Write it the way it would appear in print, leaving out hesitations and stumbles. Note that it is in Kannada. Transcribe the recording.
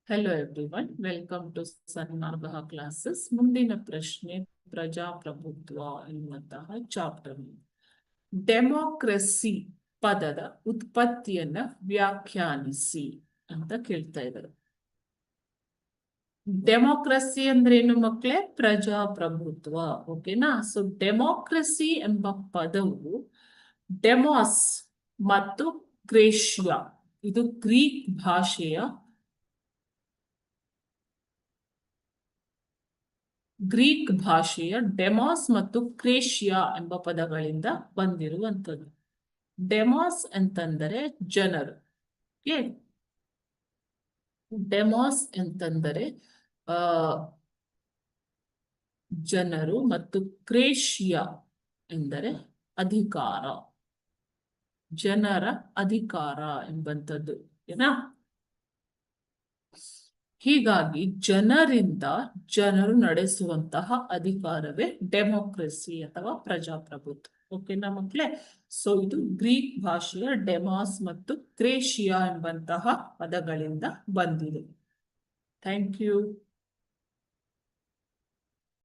Hello everyone, welcome to Sanmarga classes. ಮುಂದಿನ ಪ್ರಶ್ನೆ ಪ್ರಜಾಪ್ರಭುತ್ವ ಎನ್ನುವಂತಹ ಚಾಪ್ಟರ್. ಡೆಮೋಕ್ರಸಿ ಪದದ ಉತ್ಪತ್ತಿಯನ್ನ ವ್ಯಾಖ್ಯಾನಿಸಿ ಅಂತ ಕೇಳ್ತಾ ಇದ್ದಾರೆ. ಡೆಮೋಕ್ರಸಿ ಅಂದ್ರೇನು ಮಕ್ಕಳೇ? ಪ್ರಜಾಪ್ರಭುತ್ವ. ಓಕೆನಾ? ಸೊ ಡೆಮೋಕ್ರಸಿ ಎಂಬ ಪದವು ಡೆಮೋಸ್ ಮತ್ತು ಕ್ರೇಷಿಯಾ, ಇದು ಗ್ರೀಕ್ ಭಾಷೆಯ ಡೆಮಾಸ್ ಮತ್ತು ಕ್ರೇಷಿಯಾ ಎಂಬ ಪದಗಳಿಂದ ಬಂದಿರುವಂಥದ್ದು. ಡೆಮಾಸ್ ಅಂತಂದರೆ ಜನರು. ಡೆಮಾಸ್ ಅಂತಂದರೆ ಜನರು ಮತ್ತು ಕ್ರೇಷಿಯಾ ಎಂದರೆ ಅಧಿಕಾರ, ಜನರ ಅಧಿಕಾರ ಎಂಬಂಥದ್ದು. ಏನಾ? ಹೀಗಾಗಿ ಜನರಿಂದ ಜನರು ನಡೆಸುವಂತಹ ಅಧಿಕಾರವೇ ಡೆಮೋಕ್ರಸಿ ಅಥವಾ ಪ್ರಜಾಪ್ರಭುತ್ವ. ಓಕೆನಾ ಮಕ್ಕಳೇ? ಸೊ ಇದು ಗ್ರೀಕ್ ಭಾಷೆಯ ಡೆಮಾಸ್ ಮತ್ತು ಕ್ರೇಷಿಯಾ ಎಂಬಂತಹ ಪದಗಳಿಂದ ಬಂದಿದೆ. Thank you.